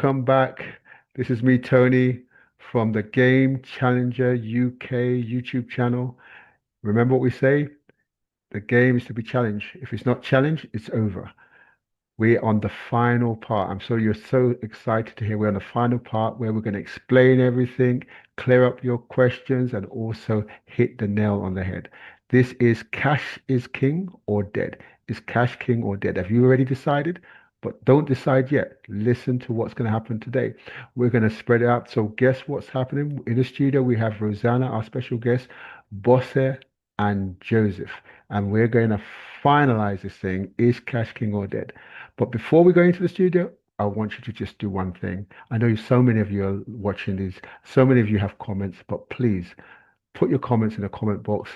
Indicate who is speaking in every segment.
Speaker 1: Welcome back. This is me, Tony, from the Game Challenger UK YouTube channel. Remember what we say? The game is to be challenged. If it's not challenged, it's over. We're on the final part. I'm sure you're so excited to hear we're on the final part where we're going to explain everything, clear up your questions, and also hit the nail on the head. This is Cash is King or Dead. Is Cash King or Dead? Have you already decided? But don't decide yet. Listen to what's going to happen today. We're going to spread it out. So guess what's happening? In the studio, we have Rosanna, our special guest, Bosse, and Joseph. And we're going to finalize this thing. Is Cash King or Dead? But before we go into the studio, I want you to just do one thing. I know so many of you are watching these, so many of you have comments, but please put your comments in the comment box.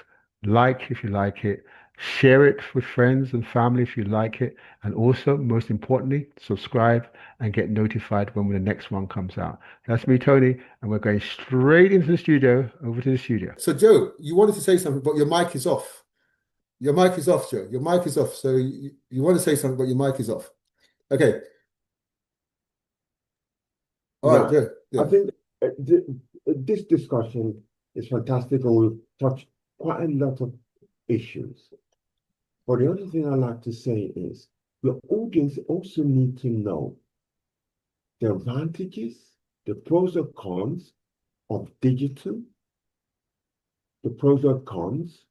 Speaker 1: Like if you like it, share it with friends and family if you like it, and also, most importantly, subscribe and get notified when the next one comes out. That's me, Tony, and we're going straight into the studio, over to the studio. So, Joe, you wanted to say something, but your mic is off. Your mic is off, Joe. Your mic is off. So you want to say something, but your mic is off. Okay. All right,
Speaker 2: Yeah,
Speaker 1: Joe.
Speaker 2: I
Speaker 1: Yeah.
Speaker 2: think this discussion is fantastic and we've touched quite a lot of issues. But the other thing I like to say is the audience also need to know the advantages, the pros and cons of digital, the pros and cons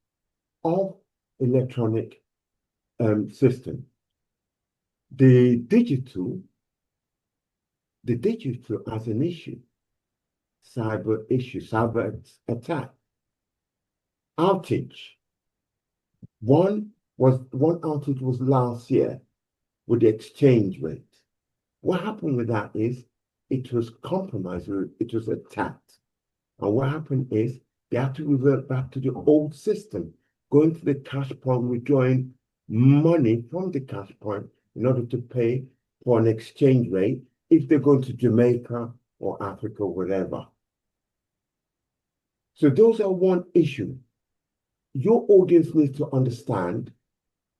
Speaker 2: of electronic system. The digital, the digital as an issue, cyber attack, outage. One outage was last year with the exchange rate. What happened with that is it was compromised, it was attacked. And what happened is they had to revert back to the old system, going to the cash point, withdrawing money from the cash point in order to pay for an exchange rate if they're going to Jamaica or Africa, or whatever. So those are one issue. Your audience needs to understand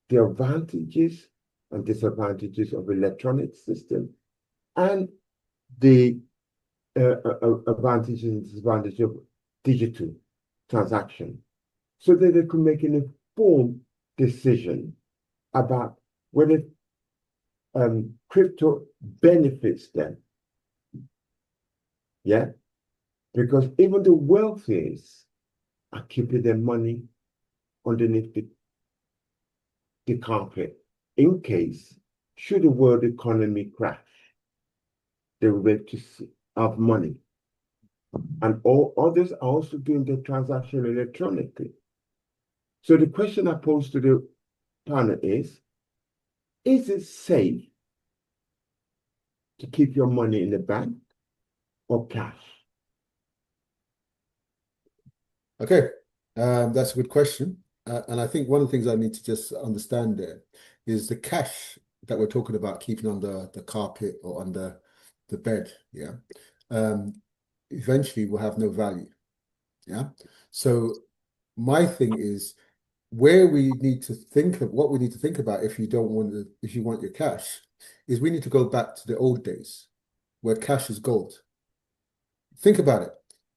Speaker 2: the advantages and disadvantages of electronic system and the advantages and disadvantages of digital transaction, so that they can make an informed decision about whether crypto benefits them. Yeah, because even the wealthiest are keeping their money underneath the carpet in case, should the world economy crash, they will be able to have money. And all others are also doing the transaction electronically. So the question I pose to the panel is it safe to keep your money in the bank or cash?
Speaker 1: Okay, that's a good question. And I think one of the things I need to just understand there is the cash that we're talking about keeping under the carpet or under the bed, yeah, eventually will have no value, yeah. So my thing is where we need to think of what we need to think about if you don't want to, if you want your cash, is we need to go back to the old days where cash is gold. Think about it.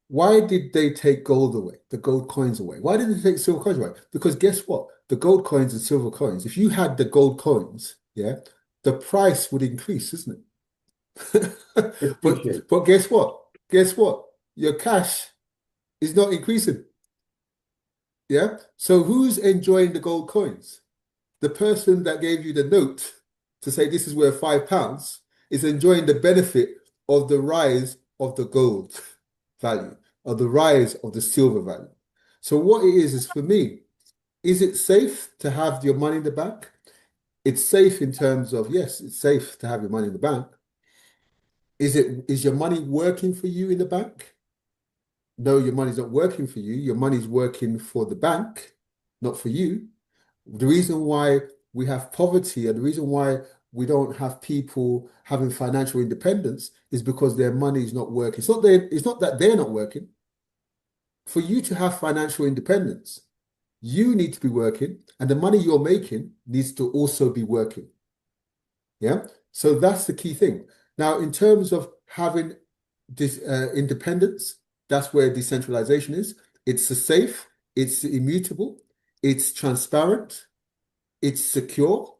Speaker 1: Why did they take gold away, the gold coins away? Why did they take silver coins away? Because guess what? The gold coins and silver coins, if you had the gold coins, yeah, the price would increase, isn't it?
Speaker 2: Appreciate.
Speaker 1: But guess what? Guess what? Your cash is not increasing. Yeah. So who's enjoying the gold coins? The person that gave you the note to say this is worth £5 is enjoying the benefit of the rise of the gold value, or the rise of the silver value. So what it is for me, is it safe to have your money in the bank? It's safe in terms of, yes, it's safe to have your money in the bank. Is your money working for you in the bank? No, your money's not working for you. Your money's working for the bank, not for you. The reason why we have poverty and the reason why we don't have people having financial independence is because their money is not working. It's not that they're not working. For you to have financial independence, you need to be working, and the money you're making needs to also be working. Yeah. So that's the key thing. Now, in terms of having this independence, that's where decentralization is. It's safe, it's immutable, it's transparent, it's secure.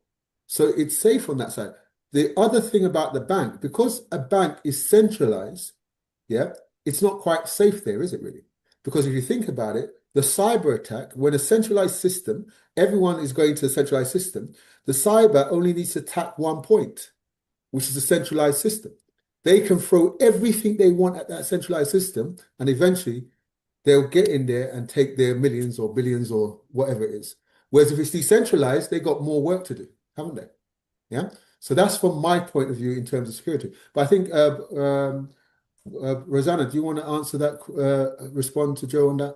Speaker 1: So it's safe on that side. The other thing about the bank, because a bank is centralized, yeah, it's not quite safe there, is it really? Because if you think about it, the cyber attack, when a centralized system, everyone is going to a centralized system, the cyber only needs to attack one point, which is a centralized system. They can throw everything they want at that centralized system, and eventually they'll get in there and take their millions or billions or whatever it is. Whereas if it's decentralized, they got more work to do, haven't they? Yeah. So that's from my point of view in terms of security. But I think Rosanna, do you want to answer that? Respond to Joe on that?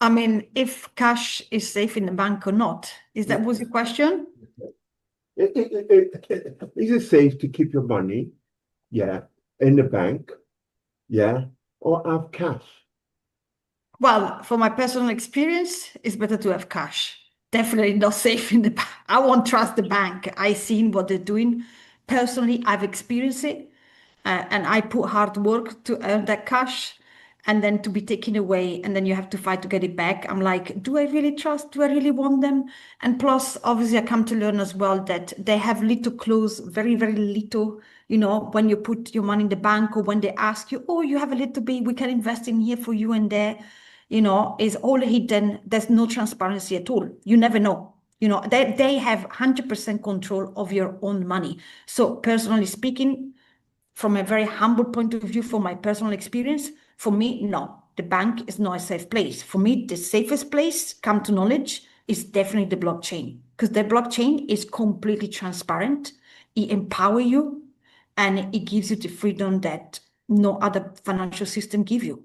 Speaker 3: I mean, if cash is safe in the bank or not, was your question?
Speaker 2: Is it safe to keep your money, yeah, in the bank, yeah, or have cash?
Speaker 3: Well, for my personal experience, it's better to have cash. Definitely not safe in the bank. I won't trust the bank. I've seen what they're doing. Personally, I've experienced it, and I put hard work to earn that cash, and then to be taken away, and then you have to fight to get it back. I'm like, do I really trust? Do I really want them? And plus, obviously, I come to learn as well that they have little clues, very, very little. When you put your money in the bank or when they ask you, oh, you have a little bit, we can invest in here for you and there, is all hidden. There's no transparency at all. You never know. They have 100% control of your own money. So personally speaking, from a very humble point of view, from my personal experience, for me, no, the bank is not a safe place. For me, the safest place, come to knowledge, is definitely the blockchain, because the blockchain is completely transparent. It empowers you, and it gives you the freedom that no other financial system give you.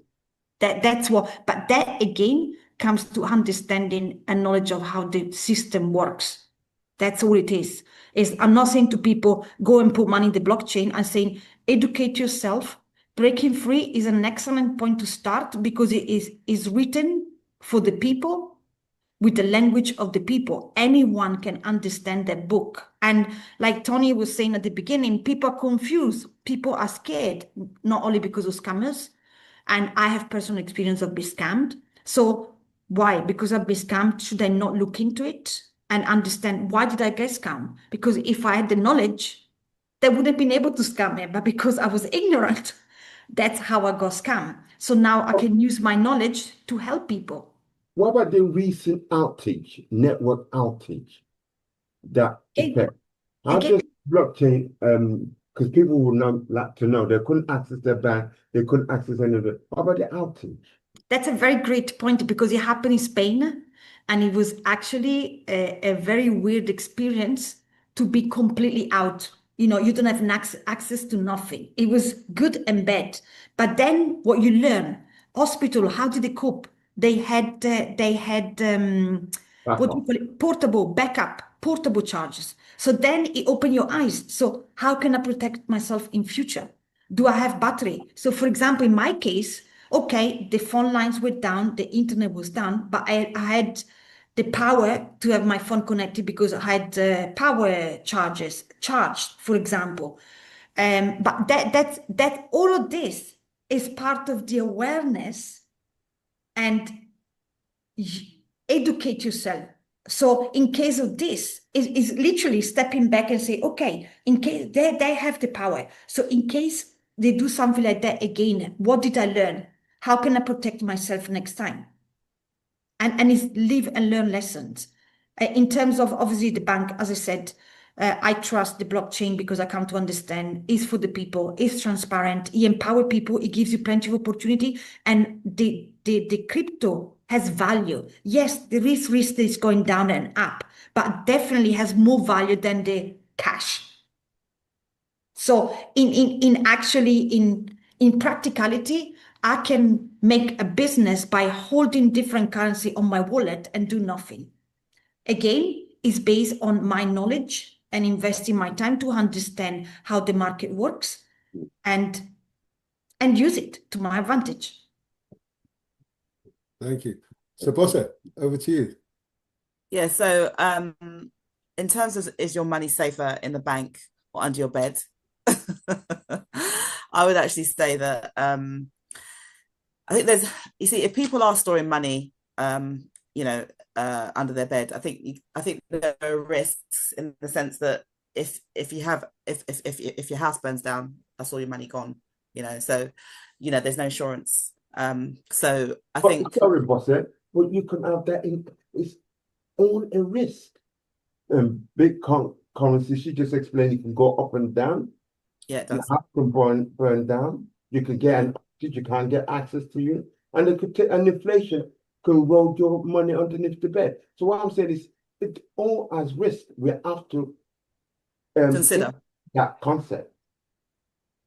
Speaker 3: That's what, but that again comes to understanding and knowledge of how the system works. That's all it is. I'm not saying to people, go and put money in the blockchain. I'm saying, educate yourself. Breaking free is an excellent point to start, because it is written for the people with the language of the people. Anyone can understand that book. And like Tony was saying at the beginning, people are confused. People are scared, not only because of scammers. And I have personal experience of being scammed. So why? Because I've been scammed, should I not look into it and understand why did I get scammed? Because if I had the knowledge, they wouldn't have been able to scam me, but because I was ignorant, that's how I got scammed. So now I can use my knowledge to help people.
Speaker 2: What about the recent outage, network outage? How does blockchain, because people would like to know, they couldn't access their bank, they couldn't access any of it. What about the outage?
Speaker 3: That's a very great point, because it happened in Spain, and it was actually a very weird experience to be completely out. You don't have access to nothing. It was good and bad. But then what you learn, hospital, how did they cope? They had what do you call it? Portable charges. So then it opened your eyes. So how can I protect myself in future? Do I have battery? So for example, in my case, okay, the phone lines were down, the internet was down, but I had the power to have my phone connected because I had power charges charged, for example. But that all of this is part of the awareness and educate yourself. So in case of this, is literally stepping back and say, okay, in case they have the power. So in case they do something like that again, what did I learn? How can I protect myself next time? And it's live and learn lessons. In terms of obviously the bank, as I said, I trust the blockchain because I come to understand it's for the people, it's transparent, it empowers people, it gives you plenty of opportunity, and the crypto has value. Yes, there is risk that it's going down and up, but definitely has more value than the cash. So in practicality, I can make a business by holding different currency on my wallet and do nothing. Again, it's based on my knowledge and investing my time to understand how the market works and use it to my advantage.
Speaker 1: Thank you. So Bosse, over to you.
Speaker 4: Yeah, so in terms of, is your money safer in the bank or under your bed? I would actually say that I think there's, you see, if people are storing money, you know, under their bed, I think there are risks in the sense that if your house burns down, that's all your money gone, you know. So, you know, there's no insurance. So I think,
Speaker 2: sorry, boss, but you can have that in its own a risk. Big currency, she just explained, you can go up and down.
Speaker 4: yeah, it
Speaker 2: Your
Speaker 4: does.
Speaker 2: house can burn down. You can get you can't get access to you, and it could and inflation can roll your money underneath the bed. So what I'm saying is, it all has risk. We have to
Speaker 4: Consider.
Speaker 2: that concept.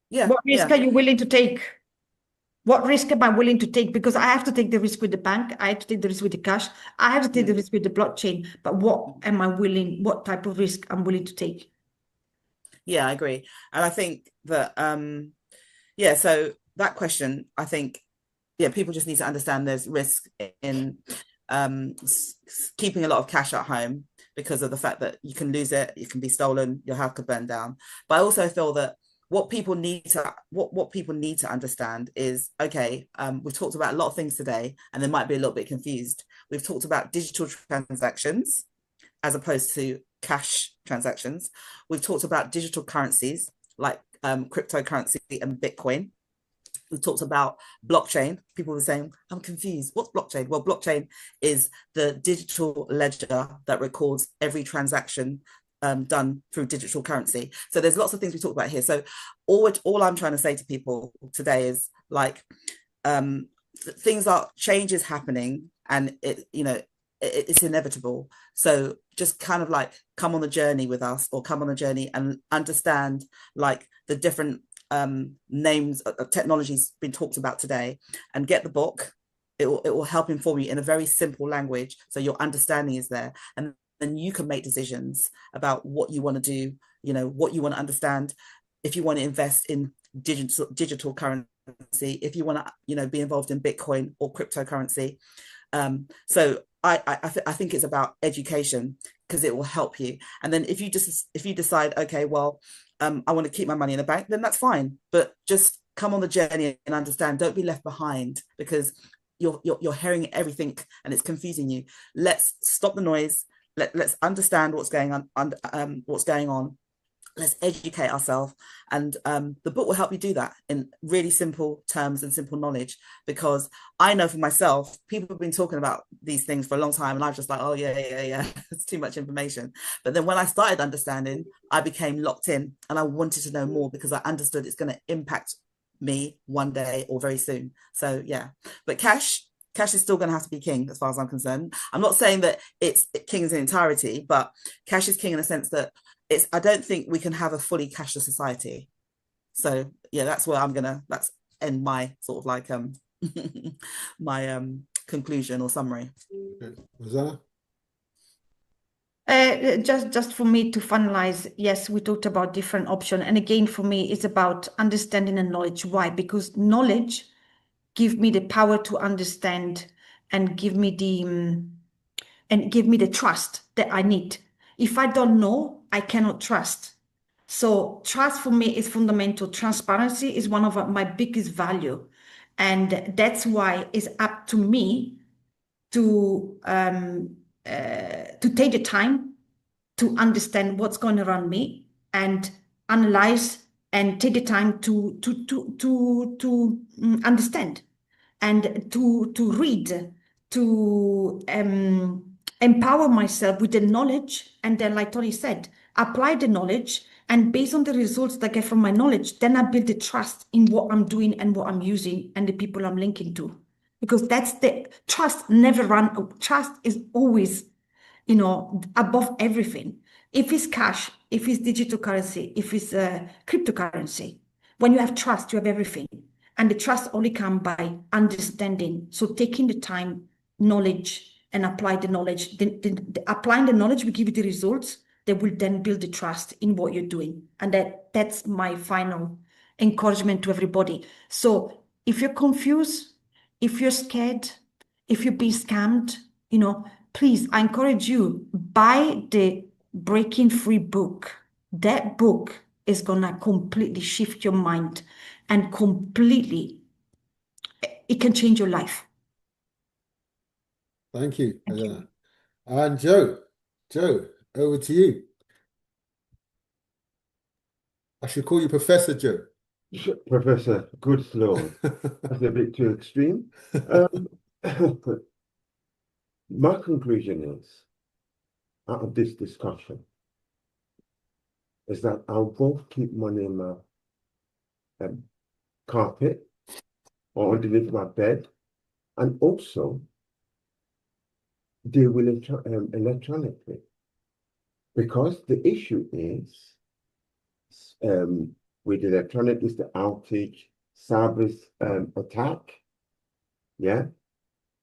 Speaker 4: Yeah,
Speaker 3: What risk
Speaker 4: yeah.
Speaker 3: are you willing to take? What risk am I willing to take? Because I have to take the risk with the bank. I have to take the risk with the cash. I have to take the risk with the blockchain. But what am I willing, what type of risk I'm willing to take?
Speaker 4: Yeah, I agree. And I think that, yeah, so that question, I think, yeah, people just need to understand there's risk in keeping a lot of cash at home because of the fact that you can lose it, it can be stolen, your house could burn down. But I also feel that what people need to understand is, okay, we've talked about a lot of things today, and they might be a little bit confused. We've talked about digital transactions as opposed to cash transactions. We've talked about digital currencies like cryptocurrency and Bitcoin. We've talked about blockchain. People were saying, I'm confused. What's blockchain? Well, blockchain is the digital ledger that records every transaction done through digital currency. So there's lots of things we talked about here. So all I'm trying to say to people today is like, change is happening, and it's inevitable. So just kind of like come on the journey with us, or come on the journey and understand like the different names of technologies been talked about today, and get the book. It will help inform you in a very simple language, so your understanding is there, and then you can make decisions about what you want to do, you know, what you want to understand. If you want to invest in digital currency, if you want to, you know, be involved in Bitcoin or cryptocurrency. So I think it's about education, because it will help you. And then if you decide, okay, well, I want to keep my money in the bank, then that's fine. But just come on the journey and understand. Don't be left behind, because you're hearing everything and it's confusing you. Let's stop the noise. Let's understand what's going on. Let's educate ourselves, and the book will help you do that in really simple terms and simple knowledge. Because I know for myself, people have been talking about these things for a long time, and I'm just like, oh yeah, it's too much information. But then when I started understanding, I became locked in, and I wanted to know more, because I understood it's going to impact me one day or very soon. So yeah, but cash is still going to have to be king as far as I'm concerned. I'm not saying that it's king in entirety, but cash is king in the sense that I don't think we can have a fully cashless society. So yeah, that's where that's end my sort of like my conclusion or summary.
Speaker 1: Rosanna?
Speaker 3: Just for me to finalize, yes, we talked about different options. And again, for me, it's about understanding and knowledge. Why? Because knowledge give me the power to understand, and give me the trust that I need. If I don't know, I cannot trust. So trust for me is fundamental. Transparency is one of my biggest value. And that's why it's up to me to take the time to understand what's going around me, and analyze, and take the time to understand, and to read, to empower myself with the knowledge, and then, like Tony said, apply the knowledge, and based on the results that I get from my knowledge, then I build the trust in what I'm doing and what I'm using and the people I'm linking to. Because that's the trust never run. Trust is always, above everything. If it's cash, if it's digital currency, if it's cryptocurrency, when you have trust, you have everything. And the trust only comes by understanding. So taking the time, knowledge, and apply the knowledge. Applying the knowledge will give you the results that will then build the trust in what you're doing. And that's my final encouragement to everybody. So if you're confused, if you're scared, if you're being scammed, please, I encourage you, buy the Breaking Free book. That book is gonna completely shift your mind and completely, it can change your life.
Speaker 1: Thank you,
Speaker 3: Thank you.
Speaker 1: Helena. And Joe, over to you. I should call you Professor Joe.
Speaker 2: Professor Goodslaw, that's a bit too extreme. My conclusion is, out of this discussion, is that I'll both keep money in my carpet or underneath my bed, and also deal with it electronically. Because the issue is, with electronic is the outage, cyber attack, yeah?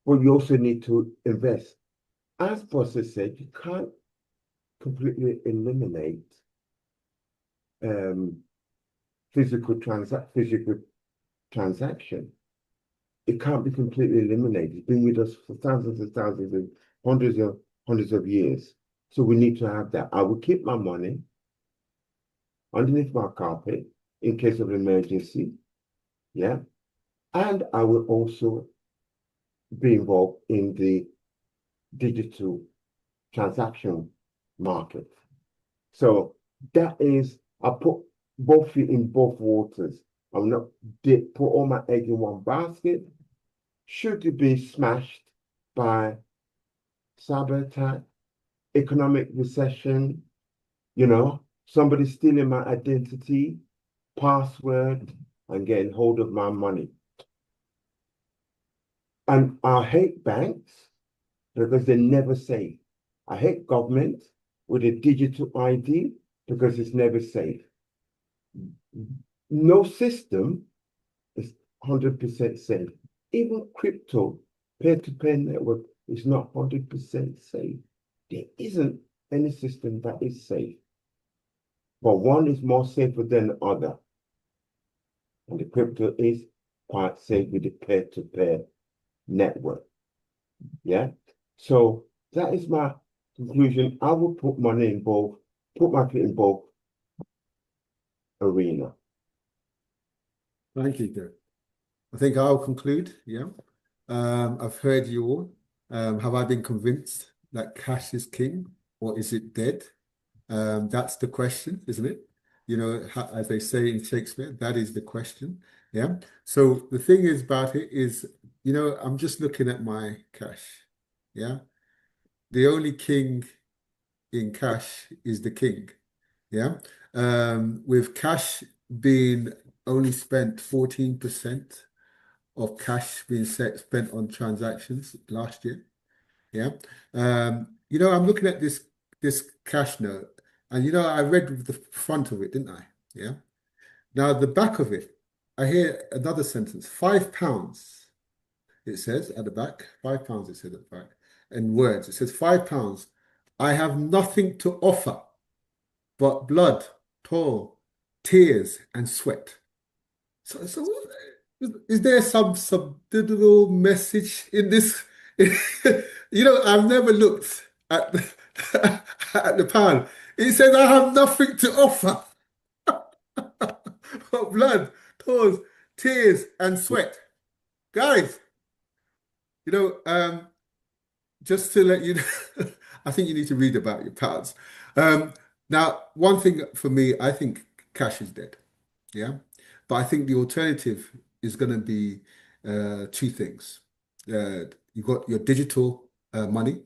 Speaker 2: But you also need to invest. As Bossa said, you can't completely eliminate physical transaction. It can't be completely eliminated. It's been with us for thousands and thousands and hundreds of years. So we need to have that. I will keep my money underneath my carpet in case of emergency. Yeah. And I will also be involved in the digital transaction market. So that is, I put both feet in both waters. I'm not put all my egg in one basket. Should it be smashed by cyber attack, economic recession, somebody stealing my identity, password, and getting hold of my money. And I hate banks because they're never safe. I hate government with a digital ID because it's never safe. No system is 100% safe. Even crypto, peer-to-peer network is not 100% safe. There isn't any system that is safe. But one is more safer than the other. And the crypto is quite safe with the peer-to-peer network. Yeah. So that is my conclusion. I will put money in both, put my feet in both arena.
Speaker 1: Thank you, Joe. I think I'll conclude. Yeah. I've heard you all. Have I been convinced that cash is king, or is it dead? That's the question, isn't it? As they say in Shakespeare, that is the question. Yeah. So the thing is about it is, I'm just looking at my cash. Yeah. The only king in cash is the king. Yeah. With cash being only spent 14% of cash being spent on transactions last year. Yeah. I'm looking at this cash note, and I read the front of it, didn't I? Yeah. Now the back of it, I hear another sentence, £5. It says at the back, £5, it says at the back. In words, it says £5. I have nothing to offer but blood, toil, tears, and sweat. So is there some subliminal message in this? I've never looked at at the pound. It says I have nothing to offer but blood, toils, tears, and sweat. Guys, just to let you know, I think you need to read about your pounds. Now, one thing for me, I think cash is dead. Yeah. But I think the alternative is going to be two things. You've got your digital money,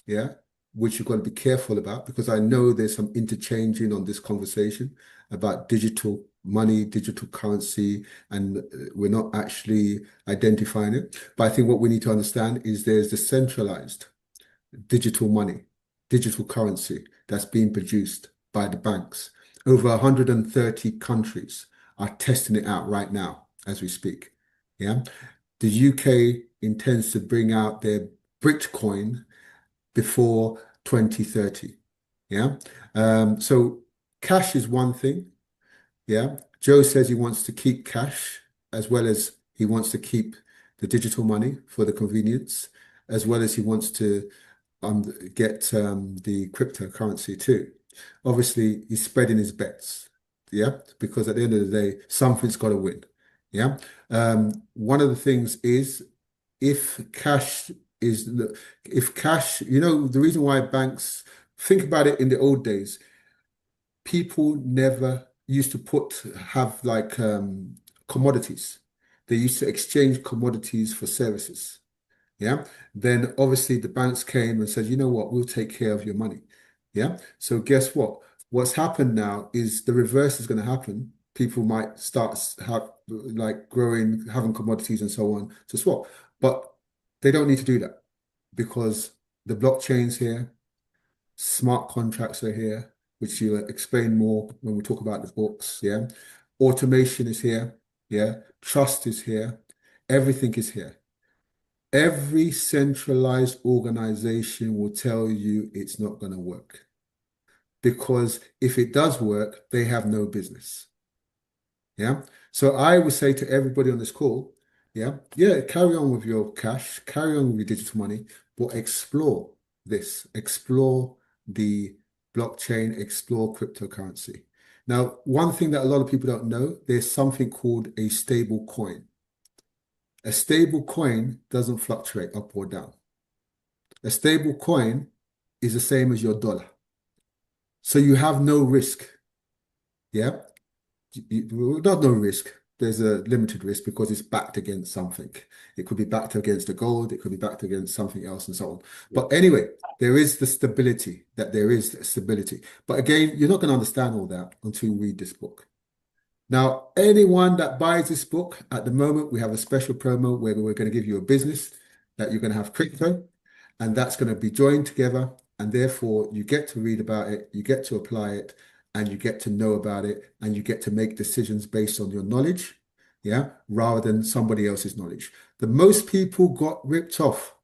Speaker 1: yeah, which you've got to be careful about, because I know there's some interchanging on this conversation about digital money, digital currency, and we're not actually identifying it. But I think what we need to understand is there's the centralized digital money, digital currency that's being produced by the banks. Over 130 countries are testing it out right now as we speak. Yeah. The UK intends to bring out their Bitcoin before 2030. Yeah. So cash is one thing. Yeah. Joe says he wants to keep cash, as well as he wants to keep the digital money for the convenience, as well as he wants to get the cryptocurrency too. Obviously, he's spreading his bets, yeah, because at the end of the day, something's got to win, yeah. One of the things is if cash is if cash, the reason why banks think about it in the old days, people never used to have like commodities. They used to exchange commodities for services. Yeah. Then obviously the banks came and said, you know what, we'll take care of your money. Yeah. So guess what? What's happened now is the reverse is going to happen. People might start like having commodities and so on to swap, but they don't need to do that because the blockchain's here, smart contracts are here, which you explain more when we talk about the books. Yeah. Automation is here. Yeah. Trust is here. Everything is here. Every centralized organization will tell you it's not going to work because if it does work, they have no business. Yeah. So I would say to everybody on this call, yeah, carry on with your cash, carry on with your digital money, but explore explore the blockchain, explore cryptocurrency. Now, one thing that a lot of people don't know, there's something called a stable coin. A stable coin doesn't fluctuate up or down. A stable coin is the same as your dollar. So you have no risk. Yeah. Not no risk. There's a limited risk because it's backed against something. It could be backed against the gold. It could be backed against something else and so on. But anyway, there is the stability there is stability. But again, you're not going to understand all that until you read this book. Now, anyone that buys this book, at the moment, we have a special promo where we're going to give you a business that you're going to have crypto, and that's going to be joined together. And therefore, you get to read about it, you get to apply it, and you get to know about it, and you get to make decisions based on your knowledge, yeah, rather than somebody else's knowledge. The most people got ripped off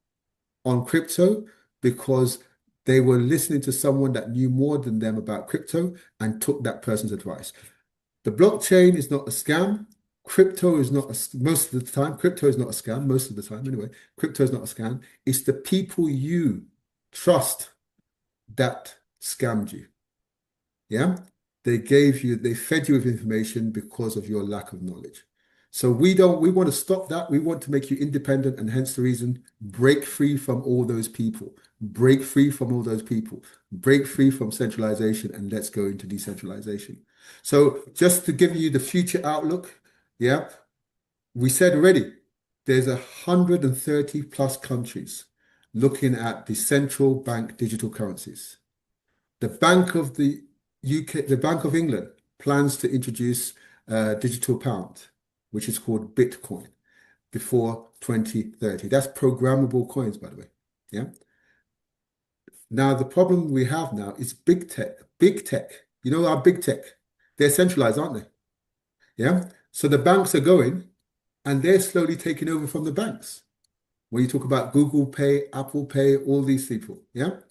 Speaker 1: on crypto because they were listening to someone that knew more than them about crypto and took that person's advice. The blockchain is not a scam. Crypto is not most of the time. Crypto is not a scam most of the time. Anyway, crypto is not a scam. It's the people you trust that scammed you. Yeah, they fed you with information because of your lack of knowledge. So we want to stop that. We want to make you independent, and hence the reason, break free from all those people. Break free from all those people. Break free from centralization, and let's go into decentralization. So just to give you the future outlook, yeah, we said already, there's 130 plus countries looking at the central bank digital currencies. The Bank of the UK, the Bank of England plans to introduce digital pound, which is called Bitcoin, before 2030. That's programmable coins, by the way. Yeah. Now, the problem we have now is big tech. Big tech. You know our big tech? They're centralized, aren't they? Yeah. So the banks are going and they're slowly taking over from the banks. When you talk about Google Pay, Apple Pay, all these people. Yeah.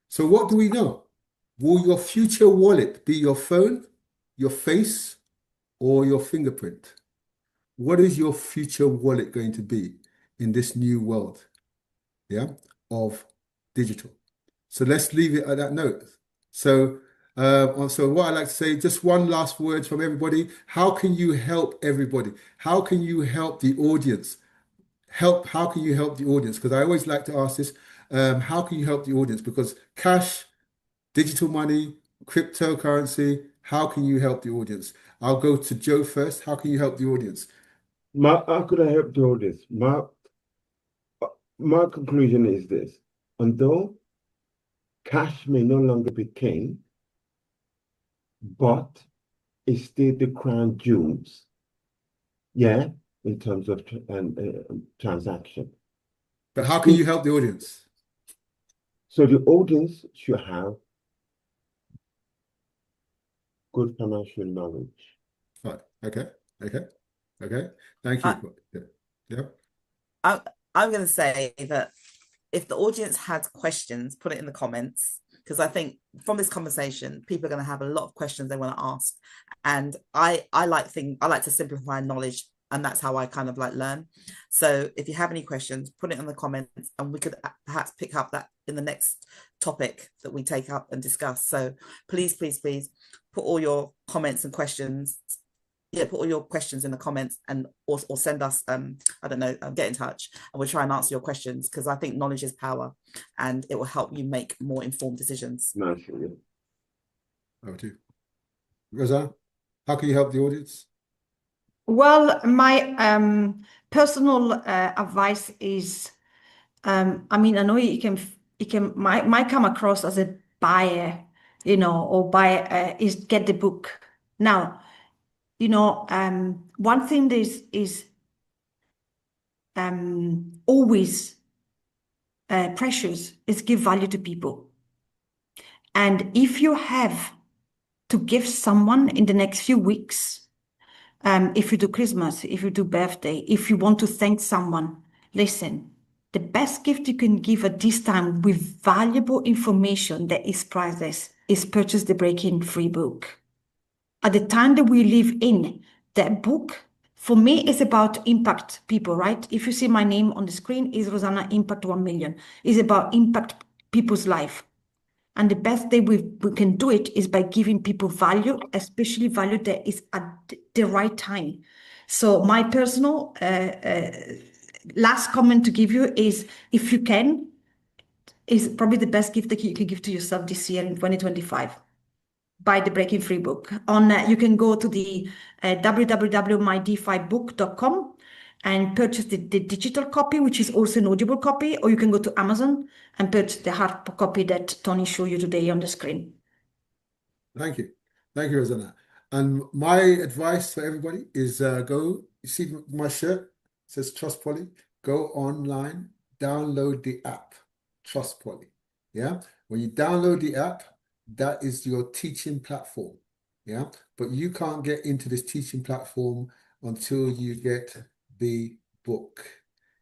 Speaker 1: So what do we know? Will your future wallet be your phone, your face, or your fingerprint? What is your future wallet going to be in this new world, yeah, of digital? So let's leave it at that note. So what I'd like to say, just one last word from everybody. How can you help everybody? How can you help the audience? How can you help the audience? Because I always like to ask this, how can you help the audience? Because cash, digital money, cryptocurrency, how can you help the audience? I'll go to Joe first. How can you help the audience?
Speaker 2: How could I help the audience? My conclusion is this: although cash may no longer be king, but it's still the crown jewels, yeah, in terms of transaction.
Speaker 1: But how can you help the audience?
Speaker 2: So the audience should have good financial knowledge.
Speaker 1: Right. Okay. Thank you. Yeah.
Speaker 4: I'm going to say that if the audience had questions, put it in the comments, because I think from this conversation, people are going to have a lot of questions they want to ask. And I like to simplify knowledge and that's how I kind of like learn. So if you have any questions, put it in the comments, and we could perhaps pick up that in the next topic that we take up and discuss. So please, please, please put all your comments and questions. Yeah, put all your questions in the comments, and or send us, I don't know, get in touch, and we'll try and answer your questions, because I think knowledge is power, and it will help you make more informed decisions.
Speaker 2: Naturally.
Speaker 1: Over to you. Rosanna, how can you help the audience?
Speaker 3: Well, my personal advice is, I mean, I know might come across as a buyer, you know, or is get the book. Now, you know, one thing is always precious is give value to people. And if you have to give someone in the next few weeks, if you do Christmas, if you do birthday, if you want to thank someone, listen, the best gift you can give at this time with valuable information that is priceless is purchase the Breaking Free book. At the time that we live in, that book, for me, is about impact people, right? If you see my name on the screen, is Rosanna Impact 1 Million. It's about impact people's life. And the best way we can do it is by giving people value, especially value that is at the right time. So my personal last comment to give you is, if you can, is probably the best gift that you can give to yourself this year in 2025. Buy the Breaking Free book. You can go to the www.mydefibook.com and purchase the digital copy, which is also an audible copy, or you can go to Amazon and purchase the hard copy that Tony showed you today on the screen.
Speaker 1: Thank you. Thank you, Rosanna. And my advice for everybody is you see my shirt? It says Trust Poly. Go online, download the app, Trust Poly. Yeah? When you download the app, that is your teaching platform. Yeah? But you can't get into this teaching platform until you get the book.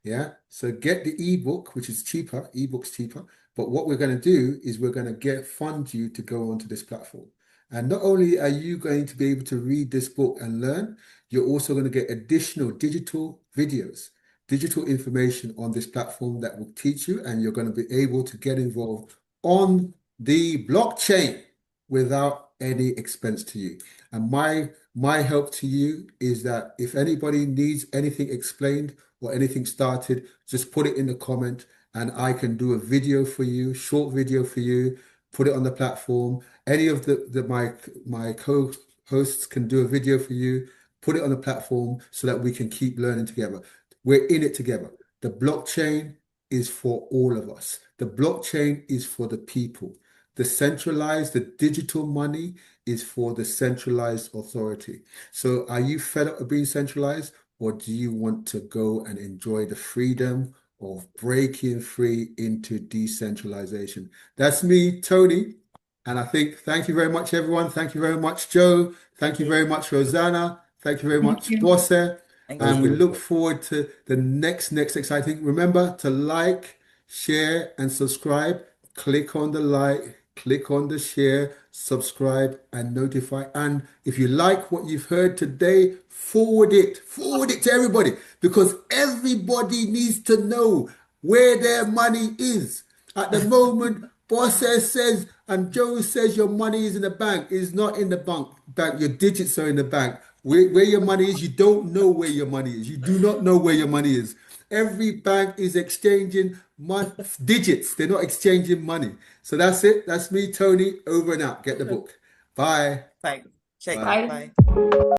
Speaker 1: Yeah? So get the ebook, which is cheaper. Ebook's cheaper. But what we're going to do is we're going to fund you to go onto this platform. And not only are you going to be able to read this book and learn, you're also going to get additional digital videos, digital information on this platform that will teach you, and you're going to be able to get involved on the blockchain without any expense to you. And my help to you is that if anybody needs anything explained or anything started, just put it in the comment, and I can do a video for you, short video for you, put it on the platform. Any of my co-hosts can do a video for you, put it on the platform so that we can keep learning together. We're in it together. The blockchain is for all of us. The blockchain is for the people. The digital money is for the centralized authority. So are you fed up of being centralized, or do you want to go and enjoy the freedom of breaking free into decentralization? That's me, Tony. And I think, thank you very much, everyone. Thank you very much, Joe. Thank you very much, Rosanna. Thank you very much, Bosse. And we look forward to the next exciting. Remember to like, share, and subscribe. Click on the like, click on the share, subscribe, and notify. And if you like what you've heard today, forward it to everybody, because everybody needs to know where their money is. At the moment, Bosse says and Joe says your money is in the bank. It's not in the bank. Your digits are in the bank. Where your money is, you don't know where your money is. You do not know where your money is. Every bank is exchanging digits. They're not exchanging money. So that's it. That's me, Tony. Over and out. Get the book. Bye.
Speaker 4: Thanks.
Speaker 3: Bye.
Speaker 4: Bye.